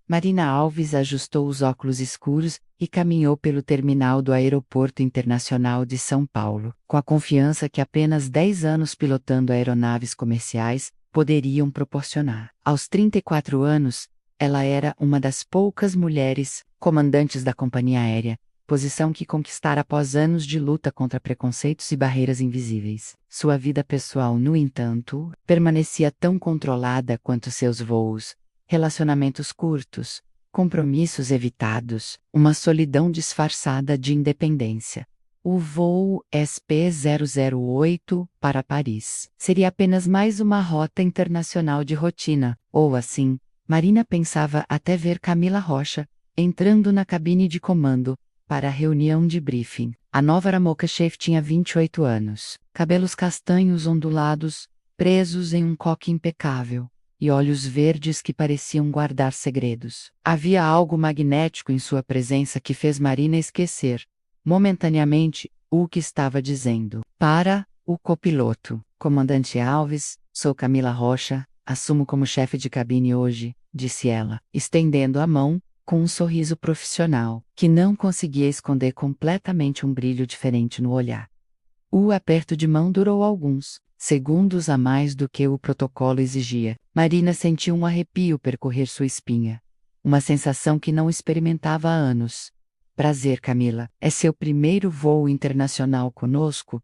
Marina Alves ajustou os óculos escuros e caminhou pelo terminal do Aeroporto Internacional de São Paulo, com a confiança que apenas 10 anos pilotando aeronaves comerciais poderiam proporcionar. Aos 34 anos, ela era uma das poucas mulheres comandantes da companhia aérea, posição que conquistara após anos de luta contra preconceitos e barreiras invisíveis. Sua vida pessoal, no entanto, permanecia tão controlada quanto seus voos. Relacionamentos curtos, compromissos evitados, uma solidão disfarçada de independência. O voo SP-008 para Paris seria apenas mais uma rota internacional de rotina, ou assim, Marina pensava até ver Camila Rocha entrando na cabine de comando para a reunião de briefing. A nova aeromoça-chefe tinha 28 anos, cabelos castanhos ondulados, presos em um coque impecável, e olhos verdes que pareciam guardar segredos. Havia algo magnético em sua presença que fez Marina esquecer, momentaneamente, o que estava dizendo. Para o copiloto, Comandante Alves, sou Camila Rocha, assumo como chefe de cabine hoje, disse ela, estendendo a mão, com um sorriso profissional, que não conseguia esconder completamente um brilho diferente no olhar. O aperto de mão durou alguns segundos a mais do que o protocolo exigia. Marina sentiu um arrepio percorrer sua espinha. Uma sensação que não experimentava há anos. Prazer, Camila. É seu primeiro voo internacional conosco?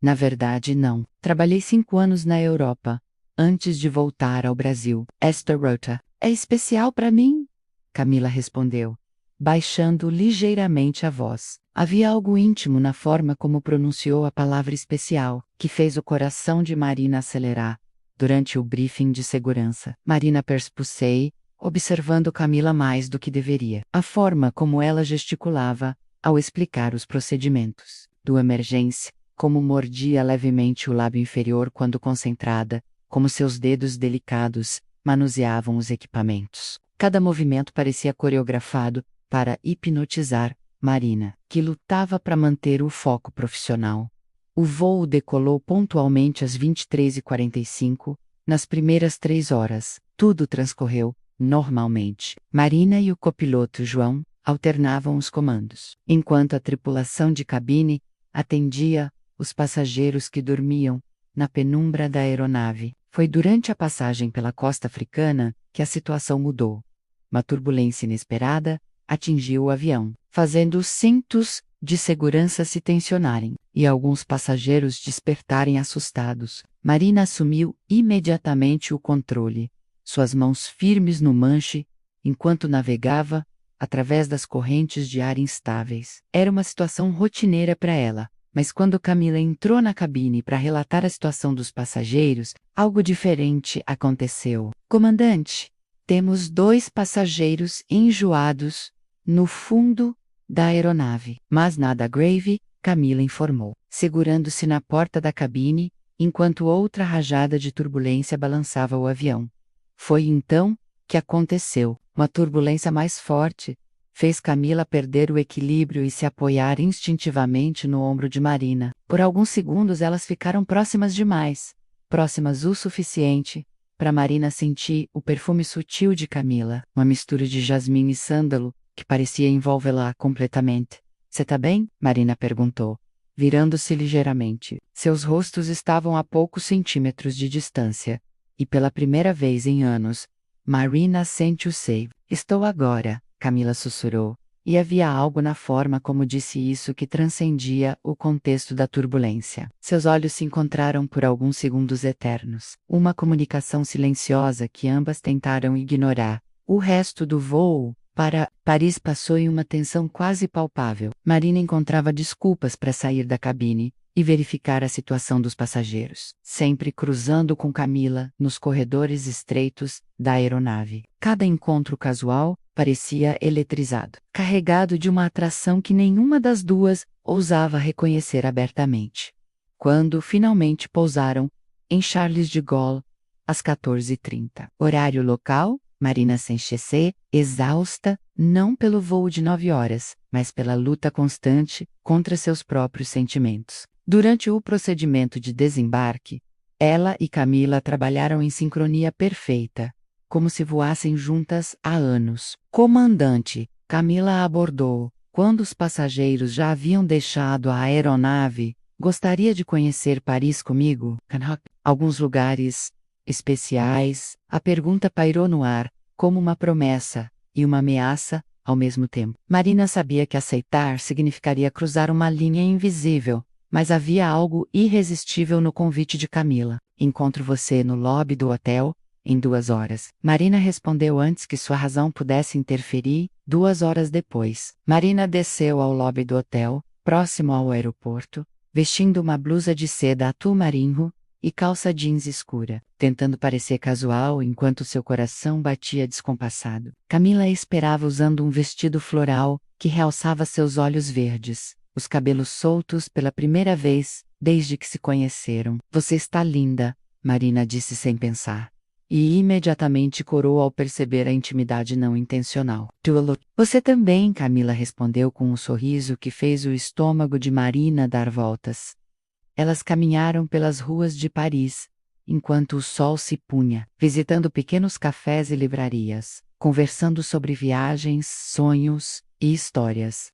Na verdade, não. Trabalhei 5 anos na Europa, antes de voltar ao Brasil. Esta rota é especial para mim? Camila respondeu, baixando ligeiramente a voz. Havia algo íntimo na forma como pronunciou a palavra especial, que fez o coração de Marina acelerar. Durante o briefing de segurança, Marina perspicei, observando Camila mais do que deveria. A forma como ela gesticulava, ao explicar os procedimentos. Do emergência, como mordia levemente o lábio inferior quando concentrada, como seus dedos delicados manuseavam os equipamentos. Cada movimento parecia coreografado para hipnotizar Marina, que lutava para manter o foco profissional. O voo decolou pontualmente às 23h45, nas primeiras 3 horas. Tudo transcorreu normalmente. Marina e o copiloto João alternavam os comandos, enquanto a tripulação de cabine atendia os passageiros que dormiam na penumbra da aeronave. Foi durante a passagem pela costa africana que a situação mudou. Uma turbulência inesperada atingiu o avião, fazendo os cintos de segurança se tensionarem e alguns passageiros despertarem assustados. Marina assumiu imediatamente o controle, suas mãos firmes no manche, enquanto navegava através das correntes de ar instáveis. Era uma situação rotineira para ela, mas quando Camila entrou na cabine para relatar a situação dos passageiros, algo diferente aconteceu. Comandante, temos 2 passageiros enjoados no fundo da aeronave. Mas nada grave, Camila informou, segurando-se na porta da cabine, enquanto outra rajada de turbulência balançava o avião. Foi então que aconteceu. Uma turbulência mais forte fez Camila perder o equilíbrio e se apoiar instintivamente no ombro de Marina. Por alguns segundos elas ficaram próximas demais, próximas o suficiente para Marina sentir o perfume sutil de Camila, uma mistura de jasmim e sândalo que parecia envolvê-la completamente. Cê tá bem? Marina perguntou, virando-se ligeiramente. Seus rostos estavam a poucos centímetros de distância, e pela primeira vez em anos, Marina sentiu save. Estou agora, Camila sussurrou, e havia algo na forma como disse isso que transcendia o contexto da turbulência. Seus olhos se encontraram por alguns segundos eternos. Uma comunicação silenciosa que ambas tentaram ignorar. O resto do voo para Paris passou em uma tensão quase palpável. Marina encontrava desculpas para sair da cabine e verificar a situação dos passageiros, sempre cruzando com Camila nos corredores estreitos da aeronave. Cada encontro casual parecia eletrizado, carregado de uma atração que nenhuma das duas ousava reconhecer abertamente. Quando finalmente pousaram em Charles de Gaulle, às 14h30, horário local, Marina Senchese, exausta, não pelo voo de 9 horas, mas pela luta constante contra seus próprios sentimentos. Durante o procedimento de desembarque, ela e Camila trabalharam em sincronia perfeita, como se voassem juntas há anos. Comandante, Camila a abordou. Quando os passageiros já haviam deixado a aeronave, gostaria de conhecer Paris comigo? Alguns lugares especiais? A pergunta pairou no ar, como uma promessa e uma ameaça ao mesmo tempo. Marina sabia que aceitar significaria cruzar uma linha invisível, mas havia algo irresistível no convite de Camila. Encontro você no lobby do hotel em 2 horas. Marina respondeu antes que sua razão pudesse interferir. 2 horas depois, Marina desceu ao lobby do hotel, próximo ao aeroporto, vestindo uma blusa de seda azul marinho e calça jeans escura, tentando parecer casual enquanto seu coração batia descompassado. Camila a esperava usando um vestido floral que realçava seus olhos verdes, os cabelos soltos pela primeira vez desde que se conheceram. Você está linda, Marina disse sem pensar. E imediatamente corou ao perceber a intimidade não intencional. Você também, Camila respondeu com um sorriso que fez o estômago de Marina dar voltas. Elas caminharam pelas ruas de Paris, enquanto o sol se punha, visitando pequenos cafés e livrarias, conversando sobre viagens, sonhos e histórias.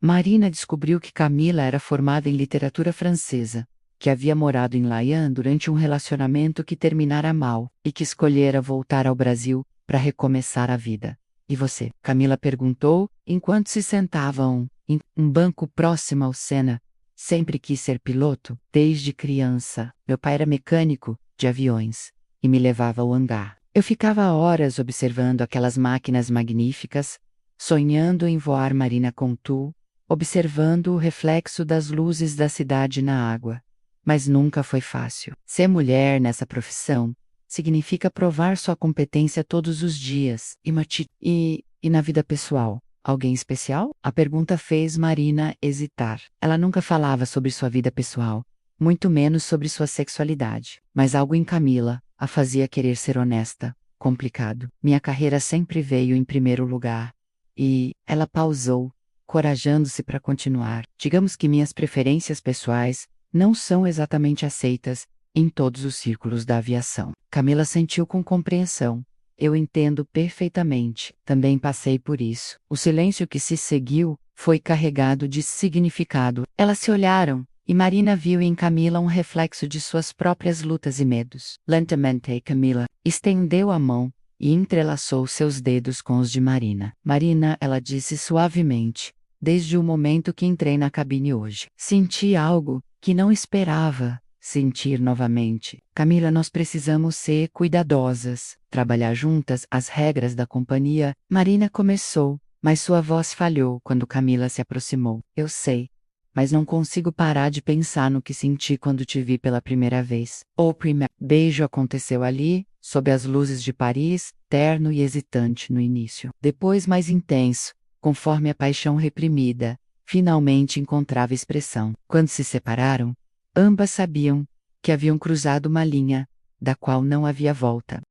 Marina descobriu que Camila era formada em literatura francesa, que havia morado em Lyon durante um relacionamento que terminara mal e que escolhera voltar ao Brasil para recomeçar a vida. E você? Camila perguntou, enquanto se sentavam em um banco próximo ao Sena. Sempre quis ser piloto, desde criança. Meu pai era mecânico de aviões e me levava ao hangar. Eu ficava horas observando aquelas máquinas magníficas, sonhando em voar. Marina contou, observando o reflexo das luzes da cidade na água. Mas nunca foi fácil. Ser mulher nessa profissão significa provar sua competência todos os dias. E na vida pessoal? Alguém especial? A pergunta fez Marina hesitar. Ela nunca falava sobre sua vida pessoal, muito menos sobre sua sexualidade. Mas algo em Camila a fazia querer ser honesta. Complicado. Minha carreira sempre veio em primeiro lugar. E ela pausou, corajando-se para continuar. Digamos que minhas preferências pessoais não são exatamente aceitas em todos os círculos da aviação. Camila sentiu com compreensão. Eu entendo perfeitamente. Também passei por isso. O silêncio que se seguiu foi carregado de significado. Elas se olharam, e Marina viu em Camila um reflexo de suas próprias lutas e medos. Lentamente, Camila estendeu a mão e entrelaçou seus dedos com os de Marina. Marina, ela disse suavemente, desde o momento que entrei na cabine hoje. Senti algo que não esperava sentir novamente. Camila, nós precisamos ser cuidadosas, trabalhar juntas as regras da companhia. Marina começou, mas sua voz falhou quando Camila se aproximou. Eu sei, mas não consigo parar de pensar no que senti quando te vi pela primeira vez. O primeiro beijo aconteceu ali, sob as luzes de Paris, terno e hesitante no início. Depois mais intenso, conforme a paixão reprimida finalmente encontrava expressão. Quando se separaram, ambas sabiam que haviam cruzado uma linha, da qual não havia volta.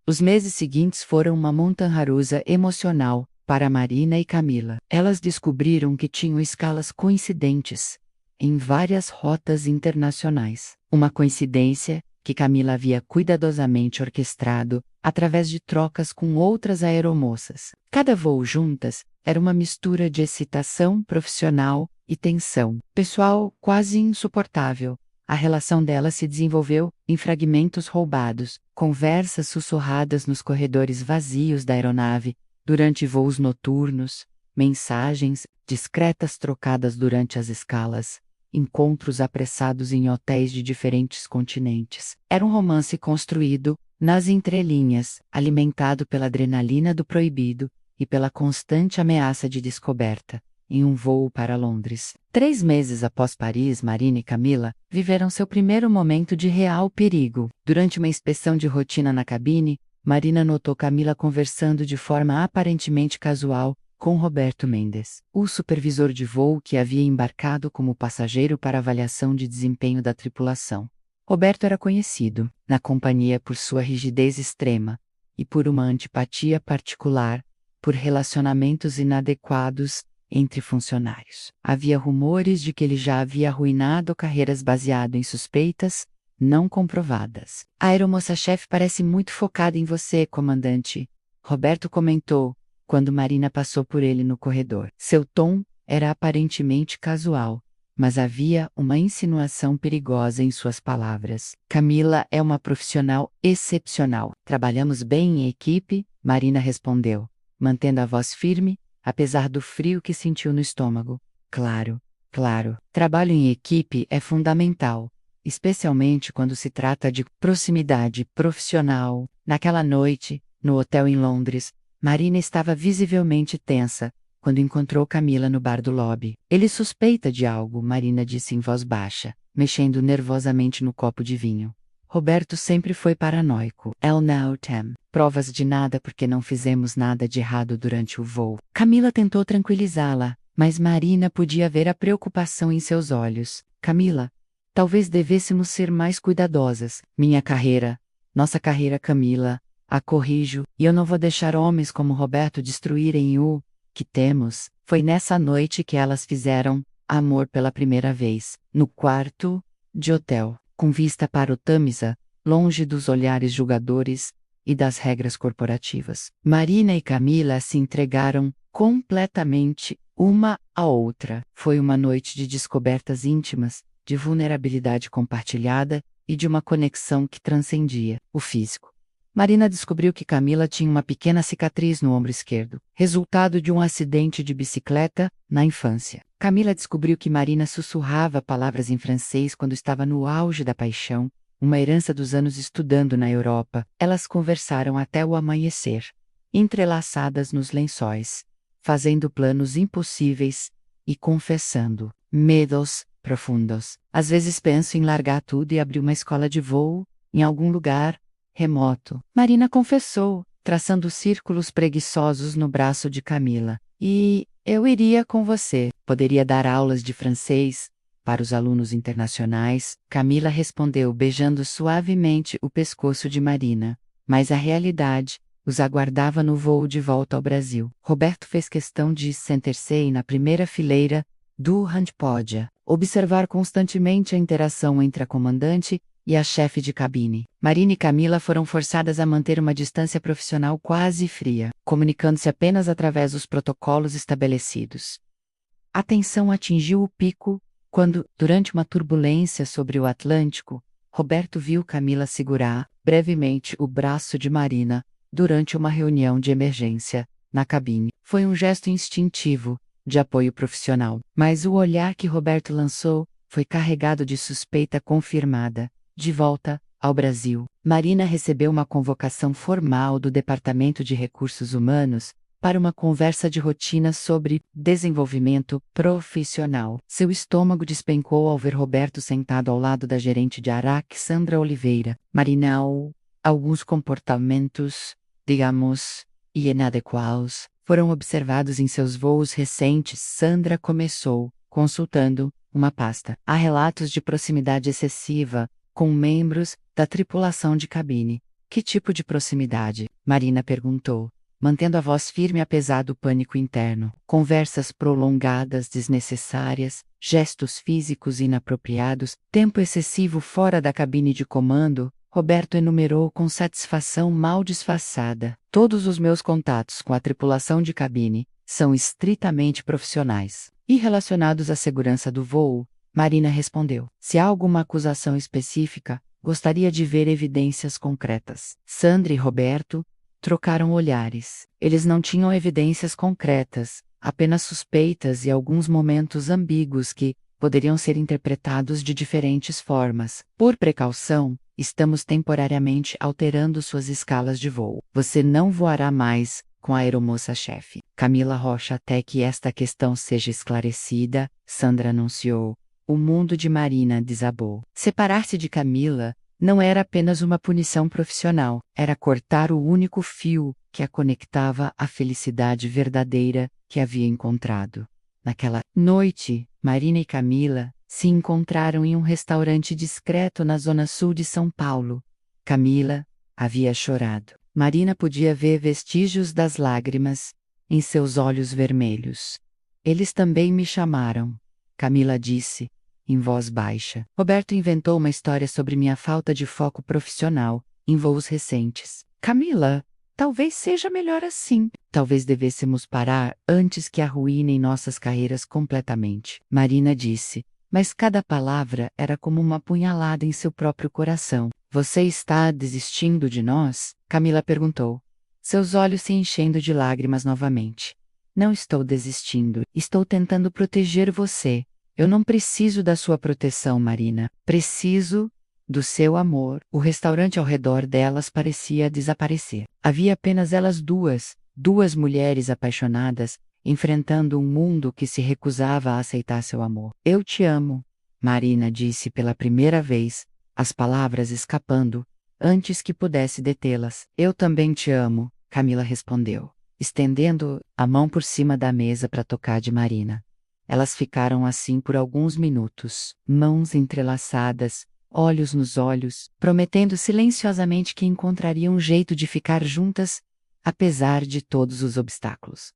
Os meses seguintes foram uma montanha-russa emocional para Marina e Camila. Elas descobriram que tinham escalas coincidentes em várias rotas internacionais. Uma coincidência que Camila havia cuidadosamente orquestrado através de trocas com outras aeromoças. Cada voo juntas era uma mistura de excitação profissional e tensão pessoal quase insuportável. A relação delas se desenvolveu em fragmentos roubados, conversas sussurradas nos corredores vazios da aeronave, durante voos noturnos, mensagens discretas trocadas durante as escalas, encontros apressados em hotéis de diferentes continentes. Era um romance construído nas entrelinhas, alimentado pela adrenalina do proibido e pela constante ameaça de descoberta, em um voo para Londres. 3 meses após Paris, Marina e Camila viveram seu primeiro momento de real perigo. Durante uma inspeção de rotina na cabine, Marina notou Camila conversando de forma aparentemente casual com Roberto Mendes, o supervisor de voo que havia embarcado como passageiro para avaliação de desempenho da tripulação. Roberto era conhecido na companhia por sua rigidez extrema e por uma antipatia particular por relacionamentos inadequados entre funcionários. Havia rumores de que ele já havia arruinado carreiras baseado em suspeitas não comprovadas. A aeromoça-chefe parece muito focada em você, comandante, Roberto comentou, quando Marina passou por ele no corredor. Seu tom era aparentemente casual, mas havia uma insinuação perigosa em suas palavras. Camila é uma profissional excepcional. Trabalhamos bem em equipe, Marina respondeu, mantendo a voz firme, apesar do frio que sentiu no estômago. Claro, claro. Trabalho em equipe é fundamental, especialmente quando se trata de proximidade profissional. Naquela noite, no hotel em Londres, Marina estava visivelmente tensa quando encontrou Camila no bar do lobby. Ele suspeita de algo, Marina disse em voz baixa, mexendo nervosamente no copo de vinho. Roberto sempre foi paranoico. El não tem provas de nada porque não fizemos nada de errado durante o voo. Camila tentou tranquilizá-la, mas Marina podia ver a preocupação em seus olhos. Camila, talvez devêssemos ser mais cuidadosas. Nossa carreira, Camila. A corrijo, e eu não vou deixar homens como Roberto destruírem o que temos. Foi nessa noite que elas fizeram amor pela primeira vez, no quarto de hotel, com vista para o Tamisa, longe dos olhares julgadores e das regras corporativas. Marina e Camila se entregaram completamente uma à outra. Foi uma noite de descobertas íntimas, de vulnerabilidade compartilhada e de uma conexão que transcendia o físico. Marina descobriu que Camila tinha uma pequena cicatriz no ombro esquerdo, resultado de um acidente de bicicleta na infância. Camila descobriu que Marina sussurrava palavras em francês quando estava no auge da paixão, uma herança dos anos estudando na Europa. Elas conversaram até o amanhecer, entrelaçadas nos lençóis, fazendo planos impossíveis e confessando medos profundos. Às vezes penso em largar tudo e abrir uma escola de voo, em algum lugar remoto, Marina confessou, traçando círculos preguiçosos no braço de Camila. E eu iria com você. Poderia dar aulas de francês para os alunos internacionais, Camila respondeu beijando suavemente o pescoço de Marina. Mas a realidade os aguardava no voo de volta ao Brasil. Roberto fez questão de sentar-se na primeira fileira do handpod, observar constantemente a interação entre a comandante e a chefe de cabine. Marina e Camila foram forçadas a manter uma distância profissional quase fria, comunicando-se apenas através dos protocolos estabelecidos. A tensão atingiu o pico quando, durante uma turbulência sobre o Atlântico, Roberto viu Camila segurar, brevemente, o braço de Marina, durante uma reunião de emergência, na cabine. Foi um gesto instintivo, de apoio profissional, mas o olhar que Roberto lançou foi carregado de suspeita confirmada. De volta ao Brasil, Marina recebeu uma convocação formal do Departamento de Recursos Humanos para uma conversa de rotina sobre desenvolvimento profissional. Seu estômago despencou ao ver Roberto sentado ao lado da gerente de Araque, Sandra Oliveira. Marina, alguns comportamentos, digamos, inadequados, foram observados em seus voos recentes. Sandra começou, consultando uma pasta. Há relatos de proximidade excessiva com membros da tripulação de cabine. Que tipo de proximidade? Marina perguntou, mantendo a voz firme apesar do pânico interno. Conversas prolongadas desnecessárias, gestos físicos inapropriados, tempo excessivo fora da cabine de comando. Roberto enumerou com satisfação mal disfarçada. Todos os meus contatos com a tripulação de cabine são estritamente profissionais e relacionados à segurança do voo. Marina respondeu. Se há alguma acusação específica, gostaria de ver evidências concretas. Sandra e Roberto trocaram olhares. Eles não tinham evidências concretas, apenas suspeitas e alguns momentos ambíguos que poderiam ser interpretados de diferentes formas. Por precaução, estamos temporariamente alterando suas escalas de voo. Você não voará mais com a aeromoça-chefe Camila Rocha até que esta questão seja esclarecida, Sandra anunciou. O mundo de Marina desabou. Separar-se de Camila não era apenas uma punição profissional, era cortar o único fio que a conectava à felicidade verdadeira que havia encontrado. Naquela noite, Marina e Camila se encontraram em um restaurante discreto na zona sul de São Paulo. Camila havia chorado. Marina podia ver vestígios das lágrimas em seus olhos vermelhos. Eles também me chamaram, Camila disse, em voz baixa. Roberto inventou uma história sobre minha falta de foco profissional em voos recentes. Camila, talvez seja melhor assim. Talvez devêssemos parar antes que arruinem nossas carreiras completamente. Marina disse, mas cada palavra era como uma punhalada em seu próprio coração. Você está desistindo de nós? Camila perguntou, seus olhos se enchendo de lágrimas novamente. Não estou desistindo, estou tentando proteger você. Eu não preciso da sua proteção, Marina. Preciso do seu amor. O restaurante ao redor delas parecia desaparecer. Havia apenas elas duas mulheres apaixonadas, enfrentando um mundo que se recusava a aceitar seu amor. Eu te amo, Marina disse pela primeira vez, as palavras escapando, antes que pudesse detê-las. Eu também te amo, Camila respondeu, estendendo a mão por cima da mesa para tocar de Marina. Elas ficaram assim por alguns minutos, mãos entrelaçadas, olhos nos olhos, prometendo silenciosamente que encontrariam um jeito de ficar juntas, apesar de todos os obstáculos.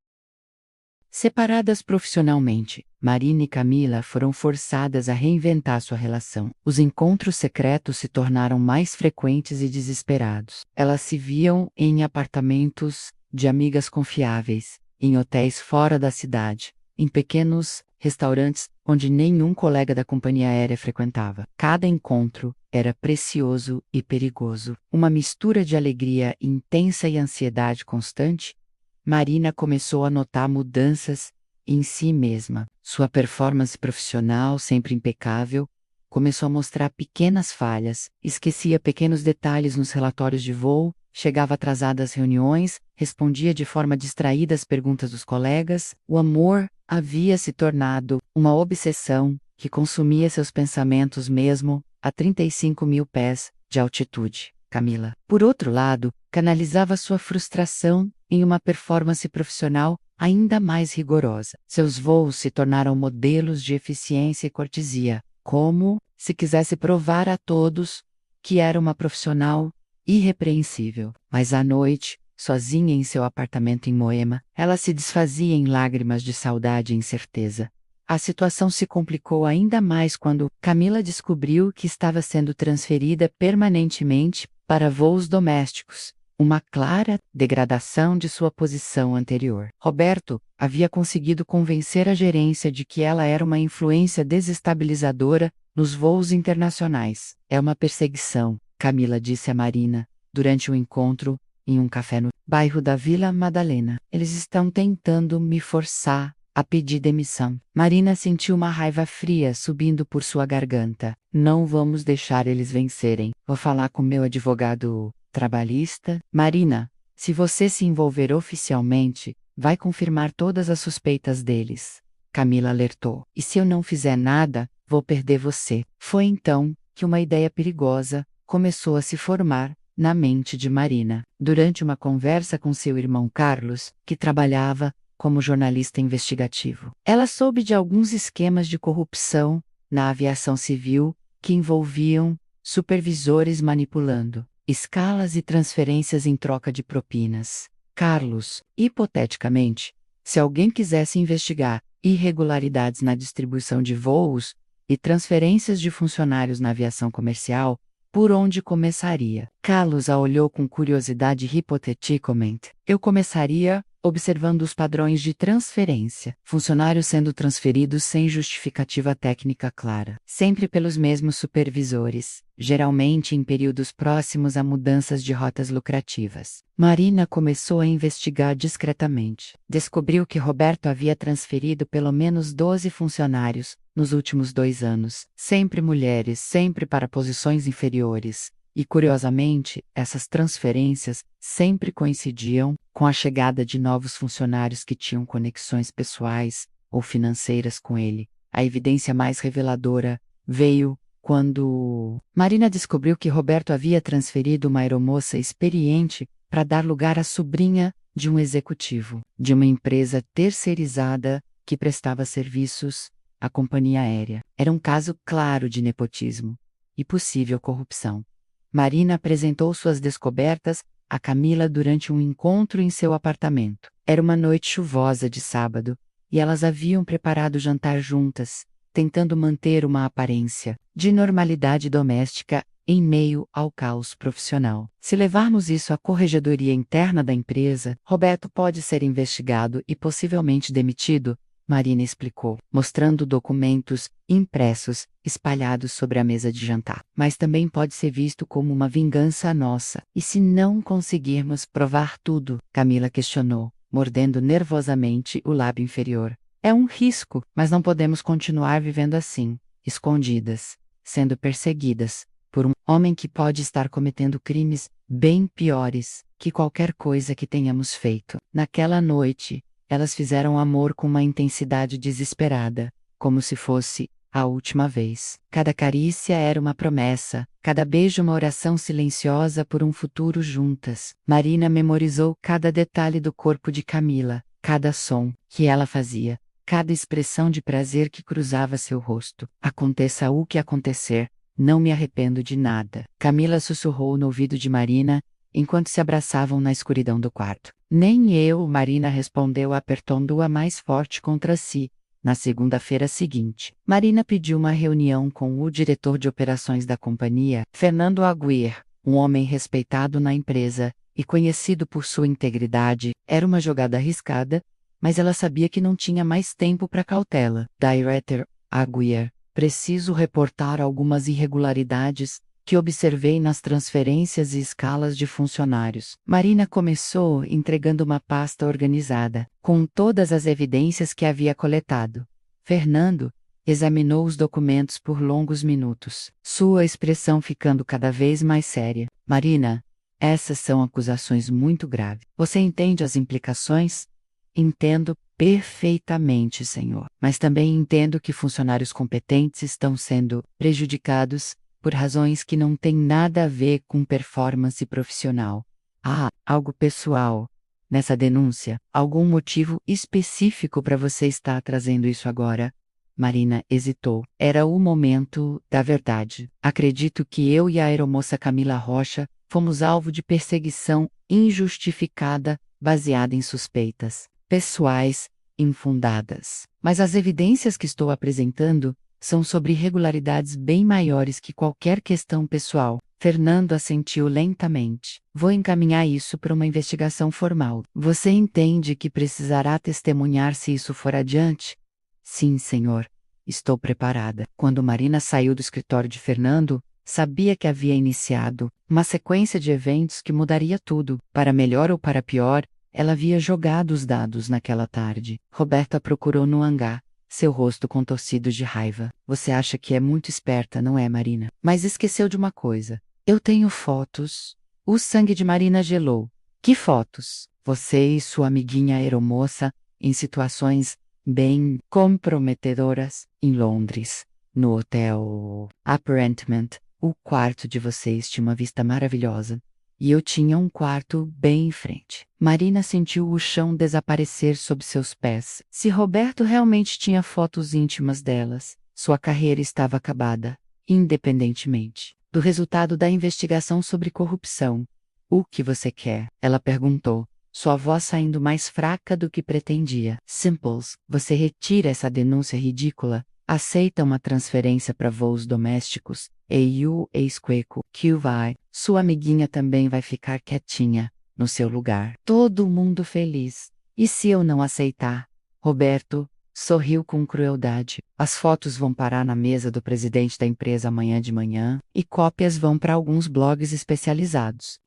Separadas profissionalmente, Marina e Camila foram forçadas a reinventar sua relação. Os encontros secretos se tornaram mais frequentes e desesperados. Elas se viam em apartamentos de amigas confiáveis, em hotéis fora da cidade, em pequenos restaurantes onde nenhum colega da companhia aérea frequentava. Cada encontro era precioso e perigoso. Uma mistura de alegria intensa e ansiedade constante. Marina começou a notar mudanças em si mesma. Sua performance profissional, sempre impecável, começou a mostrar pequenas falhas, esquecia pequenos detalhes nos relatórios de voo, chegava atrasada às reuniões, respondia de forma distraída às perguntas dos colegas. O amor havia se tornado uma obsessão que consumia seus pensamentos mesmo a 35.000 pés de altitude. Camila, por outro lado, canalizava sua frustração em uma performance profissional ainda mais rigorosa. Seus voos se tornaram modelos de eficiência e cortesia, como se quisesse provar a todos que era uma profissional irrepreensível. Mas à noite, sozinha em seu apartamento em Moema, ela se desfazia em lágrimas de saudade e incerteza. A situação se complicou ainda mais quando Camila descobriu que estava sendo transferida permanentemente para voos domésticos, uma clara degradação de sua posição anterior. Roberto havia conseguido convencer a gerência de que ela era uma influência desestabilizadora nos voos internacionais. É uma perseguição, Camila disse a Marina, durante um encontro em um café no bairro da Vila Madalena. Eles estão tentando me forçar a pedir demissão. Marina sentiu uma raiva fria subindo por sua garganta. Não vamos deixar eles vencerem. Vou falar com meu advogado trabalhista. Marina, se você se envolver oficialmente, vai confirmar todas as suspeitas deles. Camila alertou. E se eu não fizer nada, vou perder você. Foi então que uma ideia perigosa começou a se formar na mente de Marina. Durante uma conversa com seu irmão Carlos, que trabalhava como jornalista investigativo, ela soube de alguns esquemas de corrupção na aviação civil que envolviam supervisores manipulando escalas e transferências em troca de propinas. Carlos, hipoteticamente, se alguém quisesse investigar irregularidades na distribuição de voos e transferências de funcionários na aviação comercial, por onde começaria? Carlos a olhou com curiosidade hipoteticamente. Eu começaria observando os padrões de transferência, funcionários sendo transferidos sem justificativa técnica clara, sempre pelos mesmos supervisores, geralmente em períodos próximos a mudanças de rotas lucrativas. Marina começou a investigar discretamente. Descobriu que Roberto havia transferido pelo menos 12 funcionários nos últimos 2 anos, sempre mulheres, sempre para posições inferiores. E, curiosamente, essas transferências sempre coincidiam com a chegada de novos funcionários que tinham conexões pessoais ou financeiras com ele. A evidência mais reveladora veio quando Marina descobriu que Roberto havia transferido uma aeromoça experiente para dar lugar à sobrinha de um executivo de uma empresa terceirizada que prestava serviços à companhia aérea. Era um caso claro de nepotismo e possível corrupção. Marina apresentou suas descobertas a Camila durante um encontro em seu apartamento. Era uma noite chuvosa de sábado, e elas haviam preparado o jantar juntas, tentando manter uma aparência de normalidade doméstica em meio ao caos profissional. Se levarmos isso à corregedoria interna da empresa, Roberto pode ser investigado e possivelmente demitido, Marina explicou, mostrando documentos impressos espalhados sobre a mesa de jantar. Mas também pode ser visto como uma vingança nossa. E se não conseguirmos provar tudo? Camila questionou, mordendo nervosamente o lábio inferior. É um risco, mas não podemos continuar vivendo assim, escondidas, sendo perseguidas por um homem que pode estar cometendo crimes bem piores que qualquer coisa que tenhamos feito. Naquela noite, elas fizeram amor com uma intensidade desesperada, como se fosse a última vez. Cada carícia era uma promessa, cada beijo uma oração silenciosa por um futuro juntas. Marina memorizou cada detalhe do corpo de Camila, cada som que ela fazia, cada expressão de prazer que cruzava seu rosto. Aconteça o que acontecer, não me arrependo de nada. Camila sussurrou no ouvido de Marina, enquanto se abraçavam na escuridão do quarto. Nem eu, Marina respondeu apertando-a mais forte contra si. Na segunda-feira seguinte, Marina pediu uma reunião com o diretor de operações da companhia, Fernando Aguirre, um homem respeitado na empresa e conhecido por sua integridade. Era uma jogada arriscada, mas ela sabia que não tinha mais tempo para cautela. Director Aguirre, preciso reportar algumas irregularidades que observei nas transferências e escalas de funcionários. Marina começou entregando uma pasta organizada, com todas as evidências que havia coletado. Fernando examinou os documentos por longos minutos, sua expressão ficando cada vez mais séria. Marina, essas são acusações muito graves. Você entende as implicações? Entendo perfeitamente, senhor. Mas também entendo que funcionários competentes estão sendo prejudicados por razões que não têm nada a ver com performance profissional. Há algo pessoal nessa denúncia? Algum motivo específico para você estar trazendo isso agora? Marina hesitou. Era o momento da verdade. Acredito que eu e a aeromoça Camila Rocha fomos alvo de perseguição injustificada baseada em suspeitas pessoais infundadas. Mas as evidências que estou apresentando são sobre irregularidades bem maiores que qualquer questão pessoal. Fernando assentiu lentamente. Vou encaminhar isso para uma investigação formal. Você entende que precisará testemunhar se isso for adiante? Sim, senhor. Estou preparada. Quando Marina saiu do escritório de Fernando, sabia que havia iniciado uma sequência de eventos que mudaria tudo. Para melhor ou para pior, ela havia jogado os dados naquela tarde. Roberta procurou no hangar, seu rosto contorcido de raiva. Você acha que é muito esperta, não é, Marina? Mas esqueceu de uma coisa. Eu tenho fotos. O sangue de Marina gelou. Que fotos? Você e sua amiguinha aeromoça, em situações bem comprometedoras, em Londres, no hotel Apparentment. O quarto de vocês tinha uma vista maravilhosa. E eu tinha um quarto bem em frente. Marina sentiu o chão desaparecer sob seus pés. Se Roberto realmente tinha fotos íntimas delas, sua carreira estava acabada, independentemente do resultado da investigação sobre corrupção. O que você quer? Ela perguntou, sua voz saindo mais fraca do que pretendia. Simples, você retira essa denúncia ridícula, aceita uma transferência para voos domésticos, e o ex-cueco, que vai, sua amiguinha também vai ficar quietinha, no seu lugar. Todo mundo feliz. E se eu não aceitar? Roberto sorriu com crueldade. As fotos vão parar na mesa do presidente da empresa amanhã de manhã, e cópias vão para alguns blogs especializados.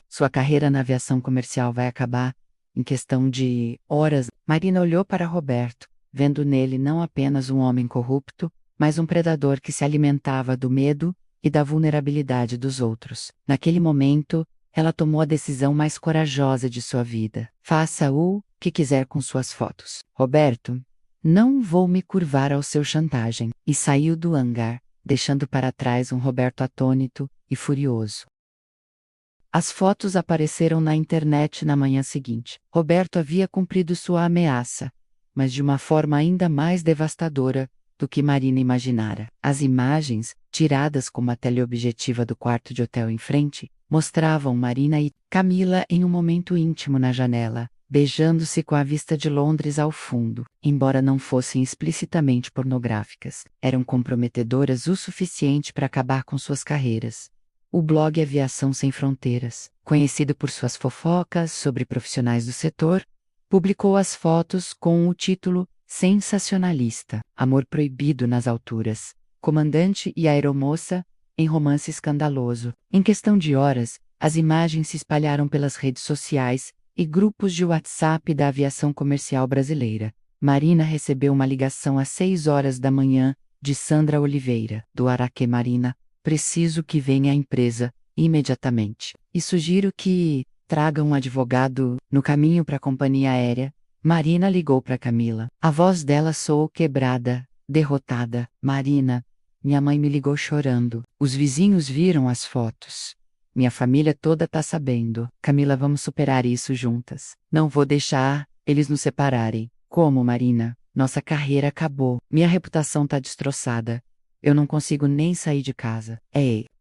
Sua carreira na aviação comercial vai acabar em questão de horas. Marina olhou para Roberto, vendo nele não apenas um homem corrupto, mas um predador que se alimentava do medo e da vulnerabilidade dos outros. Naquele momento, ela tomou a decisão mais corajosa de sua vida. Faça o que quiser com suas fotos. Roberto, não vou me curvar ao seu chantagem. E saiu do hangar, deixando para trás um Roberto atônito e furioso. As fotos apareceram na internet na manhã seguinte. Roberto havia cumprido sua ameaça, mas de uma forma ainda mais devastadora do que Marina imaginara. As imagens, tiradas com uma teleobjetiva do quarto de hotel em frente, mostravam Marina e Camila em um momento íntimo na janela, beijando-se com a vista de Londres ao fundo. Embora não fossem explicitamente pornográficas, eram comprometedoras o suficiente para acabar com suas carreiras. O blog Aviação Sem Fronteiras, conhecido por suas fofocas sobre profissionais do setor, publicou as fotos com o título sensacionalista: Amor Proibido nas Alturas, Comandante e Aeromoça, em romance escandaloso. Em questão de horas, as imagens se espalharam pelas redes sociais e grupos de WhatsApp da aviação comercial brasileira. Marina recebeu uma ligação às 6 horas da manhã, de Sandra Oliveira, do Araque Marina. Preciso que venha à empresa, imediatamente. E sugiro que traga um advogado no caminho para a companhia aérea. Marina ligou para Camila. A voz dela soou quebrada, derrotada. Marina, minha mãe me ligou chorando. Os vizinhos viram as fotos. Minha família toda tá sabendo. Camila, vamos superar isso juntas. Não vou deixar eles nos separarem. Como, Marina? Nossa carreira acabou. Minha reputação tá destroçada. Eu não consigo nem sair de casa.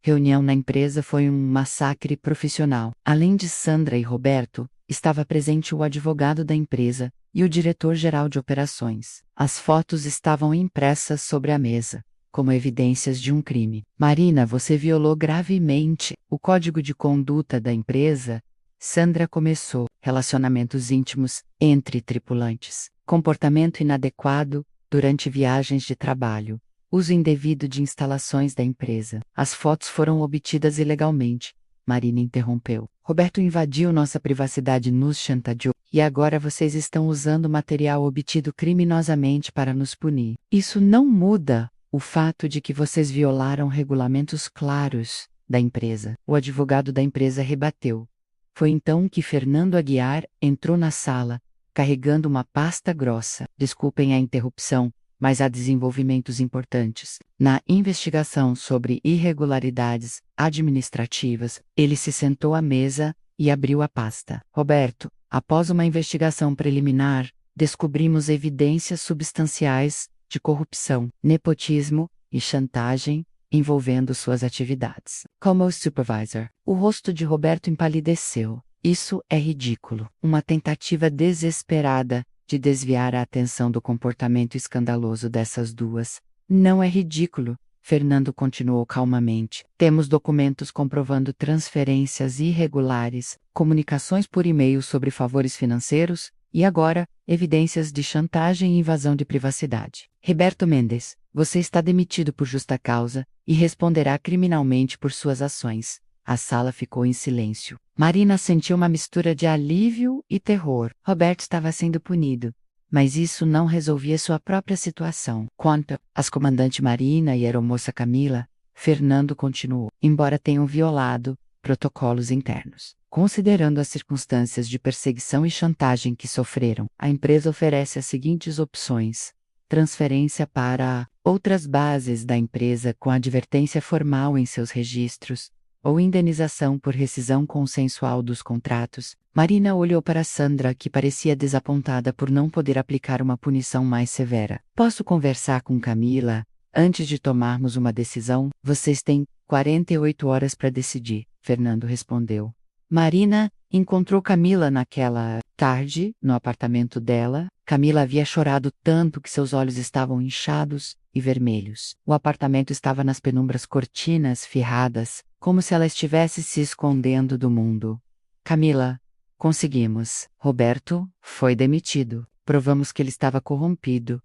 Reunião na empresa foi um massacre profissional. Além de Sandra e Roberto, estava presente o advogado da empresa e o diretor-geral de operações. As fotos estavam impressas sobre a mesa, como evidências de um crime. Marina, você violou gravemente o código de conduta da empresa. Sandra começou. Relacionamentos íntimos entre tripulantes. Comportamento inadequado durante viagens de trabalho. Uso indevido de instalações da empresa. As fotos foram obtidas ilegalmente. Marina interrompeu. Roberto invadiu nossa privacidade, nos chantageou. E agora vocês estão usando material obtido criminosamente para nos punir. Isso não muda o fato de que vocês violaram regulamentos claros da empresa. O advogado da empresa rebateu. Foi então que Fernando Aguiar entrou na sala, carregando uma pasta grossa. Desculpem a interrupção, mas há desenvolvimentos importantes. Na investigação sobre irregularidades administrativas, ele se sentou à mesa e abriu a pasta. Roberto, após uma investigação preliminar, descobrimos evidências substanciais de corrupção, nepotismo e chantagem envolvendo suas atividades. Como supervisor, o rosto de Roberto empalideceu. Isso é ridículo. Uma tentativa desesperada de desviar a atenção do comportamento escandaloso dessas duas. Não é ridículo, Fernando continuou calmamente. Temos documentos comprovando transferências irregulares, comunicações por e-mail sobre favores financeiros, e agora, evidências de chantagem e invasão de privacidade. Roberto Mendes, você está demitido por justa causa e responderá criminalmente por suas ações. A sala ficou em silêncio. Marina sentiu uma mistura de alívio e terror. Roberto estava sendo punido, mas isso não resolvia sua própria situação. Quanto às comandante Marina e aeromoça Camila, Fernando continuou. Embora tenham violado protocolos internos, considerando as circunstâncias de perseguição e chantagem que sofreram, a empresa oferece as seguintes opções: transferência para outras bases da empresa com advertência formal em seus registros, ou indenização por rescisão consensual dos contratos. Marina olhou para Sandra, que parecia desapontada por não poder aplicar uma punição mais severa. Posso conversar com Camila antes de tomarmos uma decisão? Vocês têm 48 horas para decidir, Fernando respondeu. Marina encontrou Camila naquela tarde, no apartamento dela. Camila havia chorado tanto que seus olhos estavam inchados e vermelhos. O apartamento estava nas penumbras, cortinas ferradas, como se ela estivesse se escondendo do mundo. Camila, conseguimos. Roberto foi demitido. Provamos que ele estava corrompido.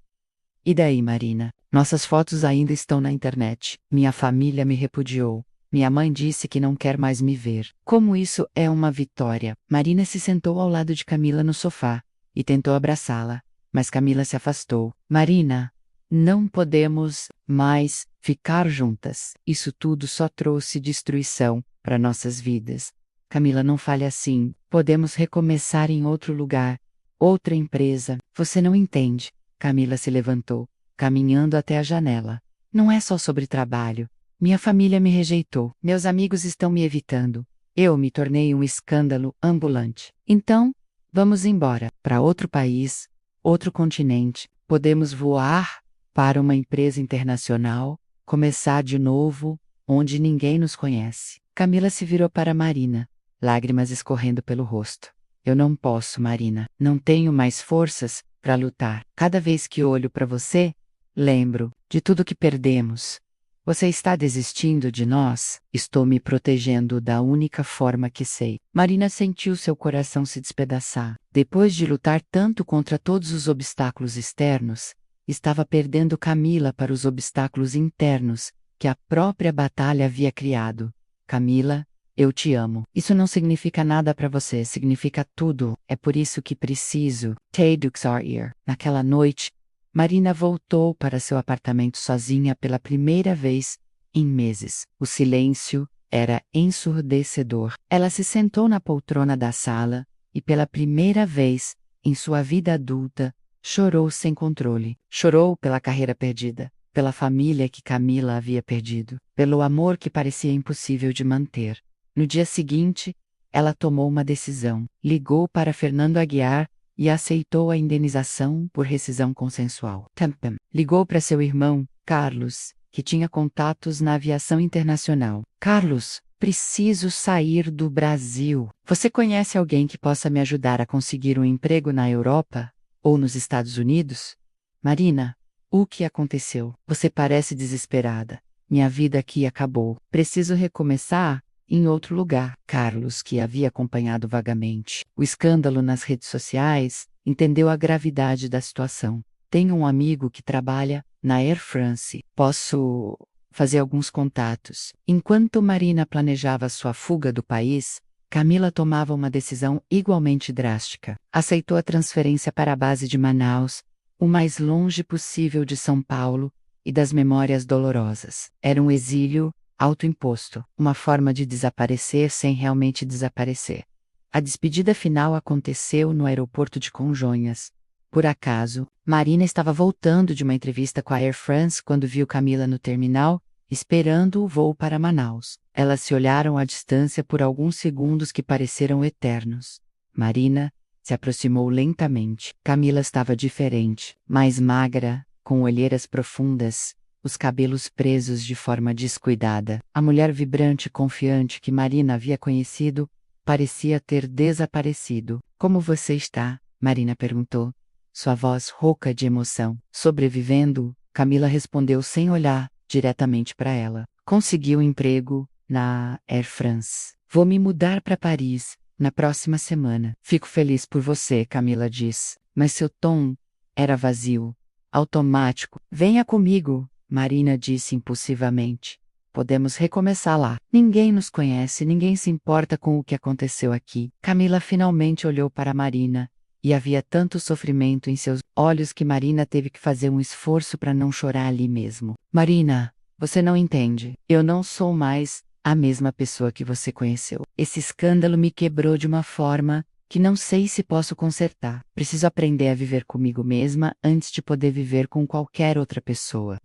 E daí, Marina? Nossas fotos ainda estão na internet. Minha família me repudiou. Minha mãe disse que não quer mais me ver. Como isso é uma vitória? Marina se sentou ao lado de Camila no sofá e tentou abraçá-la, mas Camila se afastou. Marina, não podemos mais ficar juntas. Isso tudo só trouxe destruição para nossas vidas. Camila, não fale assim. Podemos recomeçar em outro lugar, outra empresa. Você não entende. Camila se levantou, caminhando até a janela. Não é só sobre trabalho. Minha família me rejeitou. Meus amigos estão me evitando. Eu me tornei um escândalo ambulante. Então, vamos embora para outro país, outro continente. Podemos voar para uma empresa internacional, começar de novo, onde ninguém nos conhece. Camila se virou para Marina, lágrimas escorrendo pelo rosto. Eu não posso, Marina. Não tenho mais forças para lutar. Cada vez que olho para você, lembro de tudo que perdemos. Você está desistindo de nós? Estou me protegendo da única forma que sei. Marina sentiu seu coração se despedaçar. Depois de lutar tanto contra todos os obstáculos externos, estava perdendo Camila para os obstáculos internos que a própria batalha havia criado. Camila, eu te amo. Isso não significa nada para você, significa tudo. É por isso que preciso. Tadeuxar. Naquela noite, Marina voltou para seu apartamento sozinha pela primeira vez em meses. O silêncio era ensurdecedor. Ela se sentou na poltrona da sala e, pela primeira vez em sua vida adulta, chorou sem controle. Chorou pela carreira perdida, pela família que Camila havia perdido, pelo amor que parecia impossível de manter. No dia seguinte, ela tomou uma decisão. Ligou para Fernando Aguiar e aceitou a indenização por rescisão consensual. Tampam. Ligou para seu irmão, Carlos, que tinha contatos na aviação internacional. Carlos, preciso sair do Brasil. Você conhece alguém que possa me ajudar a conseguir um emprego na Europa? Ou nos Estados Unidos? Marina, o que aconteceu? Você parece desesperada. Minha vida aqui acabou. Preciso recomeçar em outro lugar. Carlos, que havia acompanhado vagamente o escândalo nas redes sociais, entendeu a gravidade da situação. Tenho um amigo que trabalha na Air France. Posso fazer alguns contatos. Enquanto Marina planejava sua fuga do país, Camila tomava uma decisão igualmente drástica. Aceitou a transferência para a base de Manaus, o mais longe possível de São Paulo e das memórias dolorosas. Era um exílio autoimposto, uma forma de desaparecer sem realmente desaparecer. A despedida final aconteceu no aeroporto de Congonhas. Por acaso, Marina estava voltando de uma entrevista com a Air France quando viu Camila no terminal, esperando o voo para Manaus. Elas se olharam à distância por alguns segundos que pareceram eternos. Marina se aproximou lentamente. Camila estava diferente, mais magra, com olheiras profundas, os cabelos presos de forma descuidada. A mulher vibrante e confiante que Marina havia conhecido parecia ter desaparecido. Como você está? Marina perguntou. Sua voz rouca de emoção. Sobrevivendo? Camila respondeu sem olhar diretamente para ela. Consegui um emprego na Air France. Vou me mudar para Paris na próxima semana. Fico feliz por você, Camila disse. Mas seu tom era vazio, automático. Venha comigo, Marina disse impulsivamente. Podemos recomeçar lá. Ninguém nos conhece, ninguém se importa com o que aconteceu aqui. Camila finalmente olhou para Marina, e havia tanto sofrimento em seus olhos que Marina teve que fazer um esforço para não chorar ali mesmo. Marina, você não entende. Eu não sou mais a mesma pessoa que você conheceu. Esse escândalo me quebrou de uma forma que não sei se posso consertar. Preciso aprender a viver comigo mesma antes de poder viver com qualquer outra pessoa.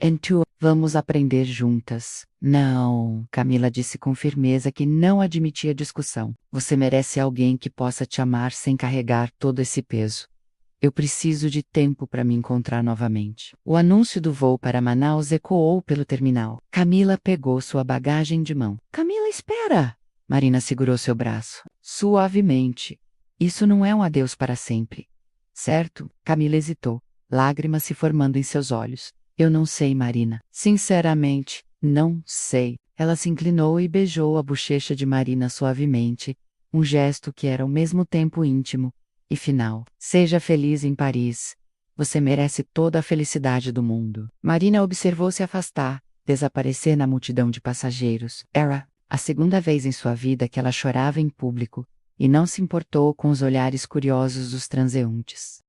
Vamos aprender juntas. Não, Camila disse com firmeza que não admitia discussão. Você merece alguém que possa te amar sem carregar todo esse peso. Eu preciso de tempo para me encontrar novamente. O anúncio do voo para Manaus ecoou pelo terminal. Camila pegou sua bagagem de mão. Camila, espera! Marina segurou seu braço. Suavemente. Isso não é um adeus para sempre. Certo? Camila hesitou, lágrimas se formando em seus olhos. Eu não sei, Marina. Sinceramente, não sei. Ela se inclinou e beijou a bochecha de Marina suavemente, um gesto que era ao mesmo tempo íntimo e final. Seja feliz em Paris. Você merece toda a felicidade do mundo. Marina observou se afastar, desaparecer na multidão de passageiros. Era a segunda vez em sua vida que ela chorava em público, e não se importou com os olhares curiosos dos transeuntes.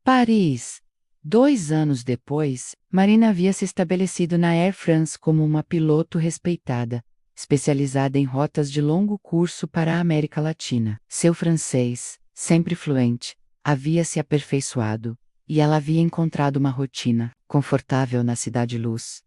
Paris. 2 anos depois, Marina havia se estabelecido na Air France como uma piloto respeitada, especializada em rotas de longo curso para a América Latina. Seu francês, sempre fluente, havia se aperfeiçoado, e ela havia encontrado uma rotina confortável na Cidade Luz.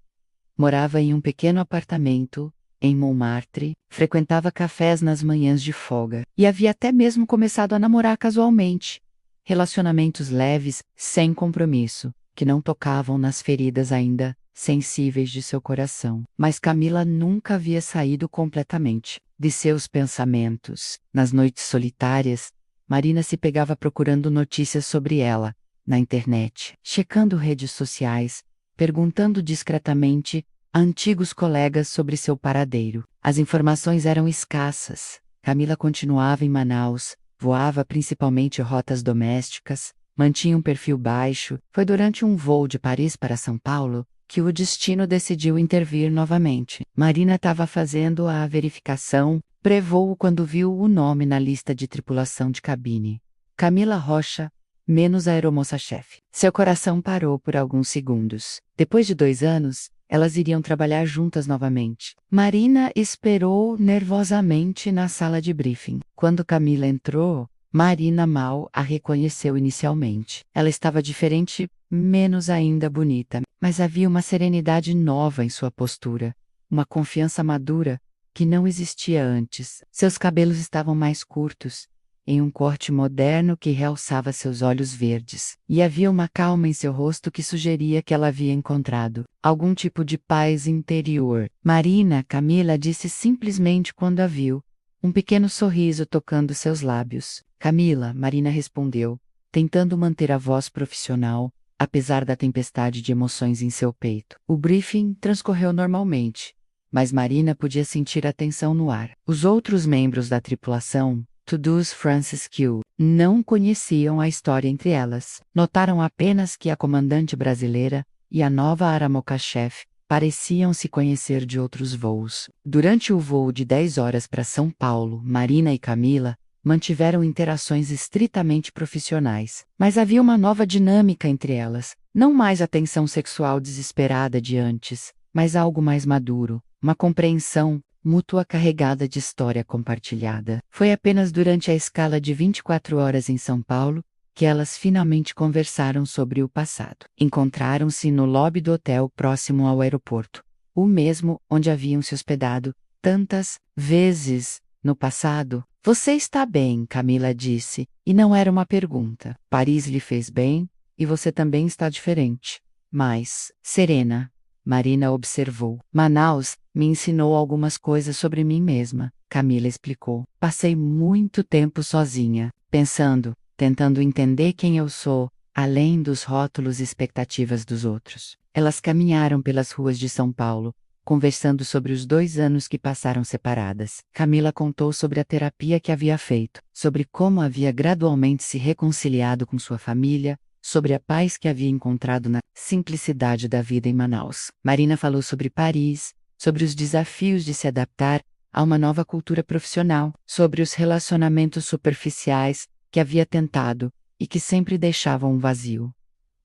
Morava em um pequeno apartamento em Montmartre, frequentava cafés nas manhãs de folga, e havia até mesmo começado a namorar casualmente. Relacionamentos leves, sem compromisso, que não tocavam nas feridas ainda sensíveis de seu coração. Mas Camila nunca havia saído completamente. de seus pensamentos. Nas noites solitárias, Marina se pegava procurando notícias sobre ela, na internet, checando redes sociais, perguntando discretamente a antigos colegas sobre seu paradeiro. As informações eram escassas. Camila continuava em Manaus, voava principalmente rotas domésticas, mantinha um perfil baixo. Foi durante um voo de Paris para São Paulo que o destino decidiu intervir novamente. Marina estava fazendo a verificação pré-voo quando viu o nome na lista de tripulação de cabine. Camila Rocha, menos a aeromoça-chefe. Seu coração parou por alguns segundos. Depois de 2 anos, elas iriam trabalhar juntas novamente. Marina esperou nervosamente na sala de briefing. Quando Camila entrou, Marina mal a reconheceu inicialmente. Ela estava diferente, menos ainda bonita, mas havia uma serenidade nova em sua postura, uma confiança madura que não existia antes. Seus cabelos estavam mais curtos, em um corte moderno que realçava seus olhos verdes, e havia uma calma em seu rosto que sugeria que ela havia encontrado algum tipo de paz interior. Marina, Camila disse simplesmente quando a viu, um pequeno sorriso tocando seus lábios. Camila, Marina respondeu, tentando manter a voz profissional, apesar da tempestade de emoções em seu peito. O briefing transcorreu normalmente, mas Marina podia sentir a tensão no ar. Os outros membros da tripulação, To-Do's Francis Q, não conheciam a história entre elas. Notaram apenas que a comandante brasileira e a nova Aramoca-chefe pareciam se conhecer de outros voos. Durante o voo de 10 horas para São Paulo, Marina e Camila mantiveram interações estritamente profissionais. Mas havia uma nova dinâmica entre elas, não mais a tensão sexual desesperada de antes, mas algo mais maduro, uma compreensão mútua carregada de história compartilhada. Foi apenas durante a escala de 24 horas em São Paulo que elas finalmente conversaram sobre o passado. Encontraram-se no lobby do hotel próximo ao aeroporto, o mesmo onde haviam se hospedado tantas vezes no passado. Você está bem, Camila disse, e não era uma pergunta. Paris lhe fez bem, e você também está diferente. Mas, serena, Marina observou. Manaus me ensinou algumas coisas sobre mim mesma, Camila explicou. Passei muito tempo sozinha, pensando, tentando entender quem eu sou, além dos rótulos e expectativas dos outros. Elas caminharam pelas ruas de São Paulo, conversando sobre os 2 anos que passaram separadas. Camila contou sobre a terapia que havia feito, sobre como havia gradualmente se reconciliado com sua família, sobre a paz que havia encontrado na simplicidade da vida em Manaus. Marina falou sobre Paris, sobre os desafios de se adaptar a uma nova cultura profissional, sobre os relacionamentos superficiais que havia tentado e que sempre deixavam um vazio.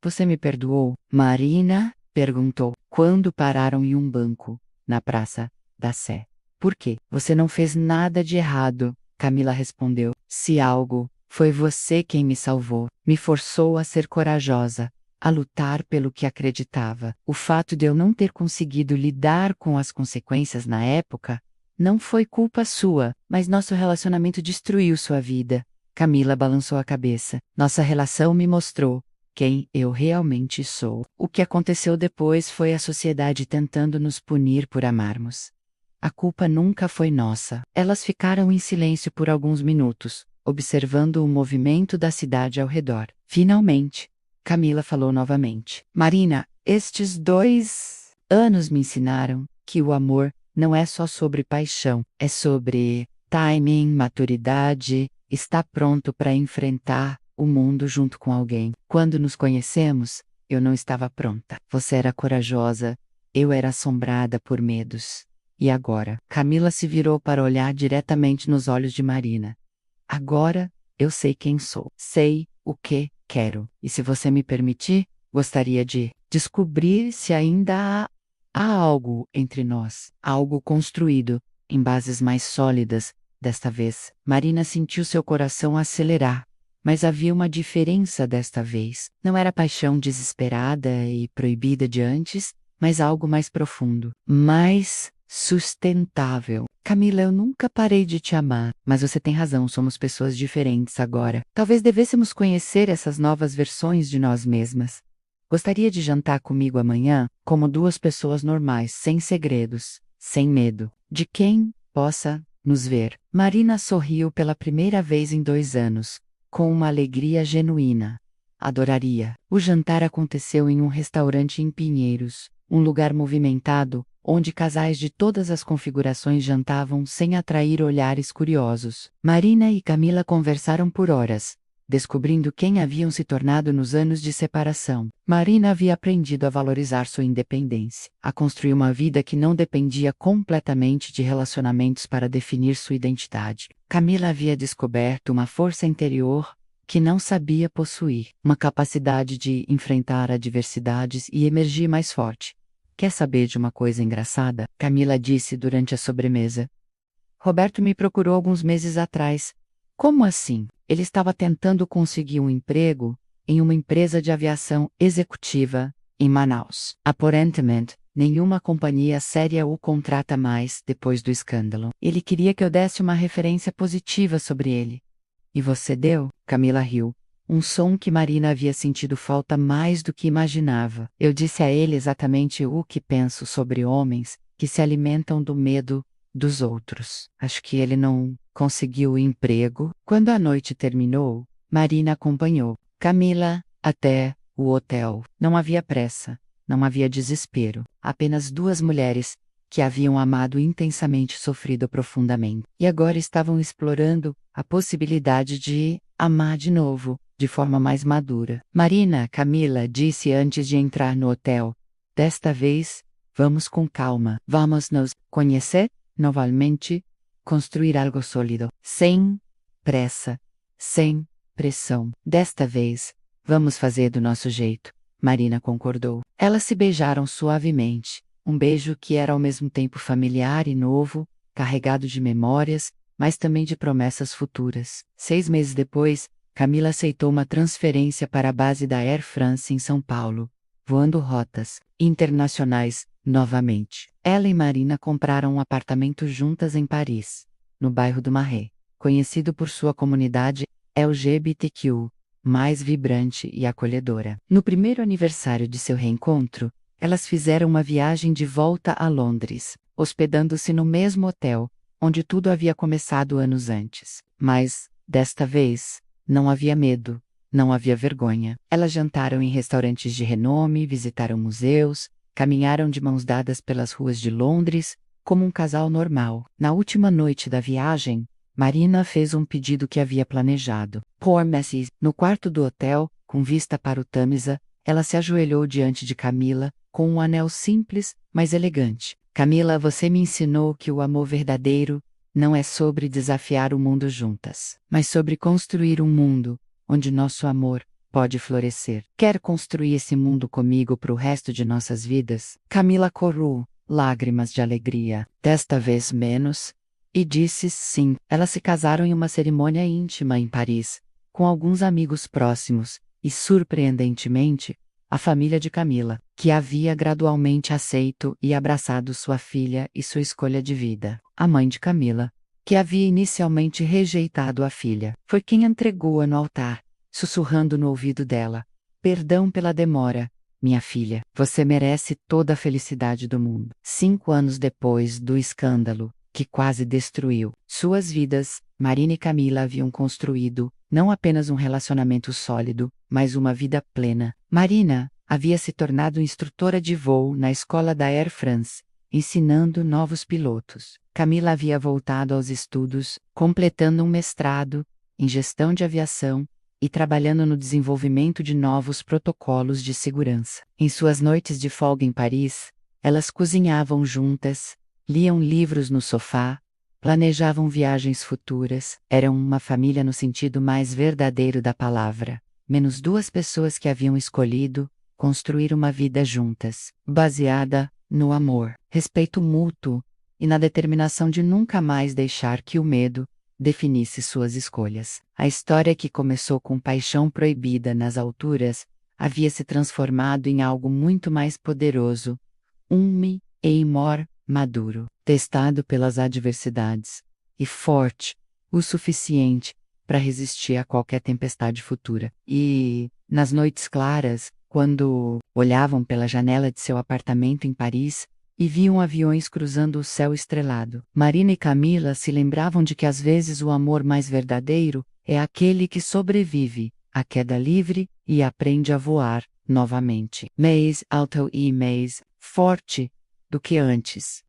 Você me perdoou? Marina perguntou, quando pararam em um banco, na Praça da Sé. Por quê? Você não fez nada de errado, Camila respondeu. Se algo, foi você quem me salvou, me forçou a ser corajosa, a lutar pelo que acreditava. O fato de eu não ter conseguido lidar com as consequências na época, não foi culpa sua, mas nosso relacionamento destruiu sua vida. Camila balançou a cabeça. Nossa relação me mostrou quem eu realmente sou. O que aconteceu depois foi a sociedade tentando nos punir por amarmos. A culpa nunca foi nossa. Elas ficaram em silêncio por alguns minutos, observando o movimento da cidade ao redor. Finalmente, Camila falou novamente. Marina, estes 2 anos me ensinaram que o amor não é só sobre paixão, é sobre timing, maturidade, estar pronto para enfrentar o mundo junto com alguém. Quando nos conhecemos, eu não estava pronta. Você era corajosa, eu era assombrada por medos. E agora? Camila se virou para olhar diretamente nos olhos de Marina. Agora, eu sei quem sou. Sei o que quero. E se você me permitir, gostaria de descobrir se ainda há algo entre nós. Algo construído, em bases mais sólidas. Desta vez, Marina sentiu seu coração acelerar. Mas havia uma diferença desta vez. Não era paixão desesperada e proibida de antes, mas algo mais profundo, mais sustentável. Camila, eu nunca parei de te amar, mas você tem razão, somos pessoas diferentes agora. Talvez devêssemos conhecer essas novas versões de nós mesmas. Gostaria de jantar comigo amanhã, como 2 pessoas normais, sem segredos, sem medo, de quem possa nos ver. Marina sorriu pela primeira vez em 2 anos, com uma alegria genuína. Adoraria. O jantar aconteceu em um restaurante em Pinheiros, um lugar movimentado, onde casais de todas as configurações jantavam sem atrair olhares curiosos. Marina e Camila conversaram por horas, descobrindo quem haviam se tornado nos anos de separação. Marina havia aprendido a valorizar sua independência, a construir uma vida que não dependia completamente de relacionamentos para definir sua identidade. Camila havia descoberto uma força interior que não sabia possuir, uma capacidade de enfrentar adversidades e emergir mais forte. Quer saber de uma coisa engraçada? Camila disse durante a sobremesa. Roberto me procurou alguns meses atrás. Como assim? Ele estava tentando conseguir um emprego em uma empresa de aviação executiva em Manaus. Aparentemente, nenhuma companhia séria o contrata mais depois do escândalo. Ele queria que eu desse uma referência positiva sobre ele. E você deu? Camila riu. Um som que Marina havia sentido falta mais do que imaginava. Eu disse a ele exatamente o que penso sobre homens que se alimentam do medo dos outros. Acho que ele não conseguiu o emprego. Quando a noite terminou, Marina acompanhou Camila até o hotel. Não havia pressa, não havia desespero. Apenas duas mulheres que haviam amado intensamente e sofrido profundamente. E agora estavam explorando a possibilidade de amar de novo, de forma mais madura. Marina, Camila disse antes de entrar no hotel. Desta vez, vamos com calma. Vamos nos conhecer novamente, construir algo sólido, sem pressa, sem pressão. Desta vez, vamos fazer do nosso jeito. Marina concordou. Elas se beijaram suavemente. Um beijo que era ao mesmo tempo familiar e novo, carregado de memórias, mas também de promessas futuras. 6 meses depois, Camila aceitou uma transferência para a base da Air France em São Paulo, voando rotas internacionais novamente. Ela e Marina compraram um apartamento juntas em Paris, no bairro do Marais, conhecido por sua comunidade LGBTQ, mais vibrante e acolhedora. No primeiro aniversário de seu reencontro, elas fizeram uma viagem de volta a Londres, hospedando-se no mesmo hotel, onde tudo havia começado anos antes. Mas, desta vez, não havia medo, não havia vergonha. Elas jantaram em restaurantes de renome, visitaram museus, caminharam de mãos dadas pelas ruas de Londres, como um casal normal. Na última noite da viagem, Marina fez um pedido que havia planejado. Por Mrs. No quarto do hotel, com vista para o Tâmisa, ela se ajoelhou diante de Camila, com um anel simples, mas elegante. Camila, você me ensinou que o amor verdadeiro não é sobre desafiar o mundo juntas, mas sobre construir um mundo onde nosso amor pode florescer. Quer construir esse mundo comigo para o resto de nossas vidas? Camila corou lágrimas de alegria, desta vez menos, e disse sim. Elas se casaram em uma cerimônia íntima em Paris, com alguns amigos próximos, e surpreendentemente, a família de Camila, que havia gradualmente aceito e abraçado sua filha e sua escolha de vida. A mãe de Camila, que havia inicialmente rejeitado a filha, foi quem entregou-a no altar, sussurrando no ouvido dela: perdão pela demora, minha filha, você merece toda a felicidade do mundo. 5 anos depois do escândalo, que quase destruiu suas vidas, Marina e Camila haviam construído, não apenas um relacionamento sólido, mas uma vida plena. Marina havia se tornado instrutora de voo na escola da Air France, ensinando novos pilotos. Camila havia voltado aos estudos, completando um mestrado em gestão de aviação e trabalhando no desenvolvimento de novos protocolos de segurança. Em suas noites de folga em Paris, elas cozinhavam juntas, liam livros no sofá, planejavam viagens futuras. Eram uma família no sentido mais verdadeiro da palavra, menos duas pessoas que haviam escolhido construir uma vida juntas, baseada no amor, respeito mútuo e na determinação de nunca mais deixar que o medo definisse suas escolhas. A história, que começou com paixão proibida nas alturas, havia se transformado em algo muito mais poderoso, e maduro, testado pelas adversidades, e forte o suficiente para resistir a qualquer tempestade futura. E, nas noites claras, quando olhavam pela janela de seu apartamento em Paris, e viam aviões cruzando o céu estrelado. Marina e Camila se lembravam de que às vezes o amor mais verdadeiro é aquele que sobrevive à queda livre e aprende a voar novamente. Mais alto e mais forte do que antes.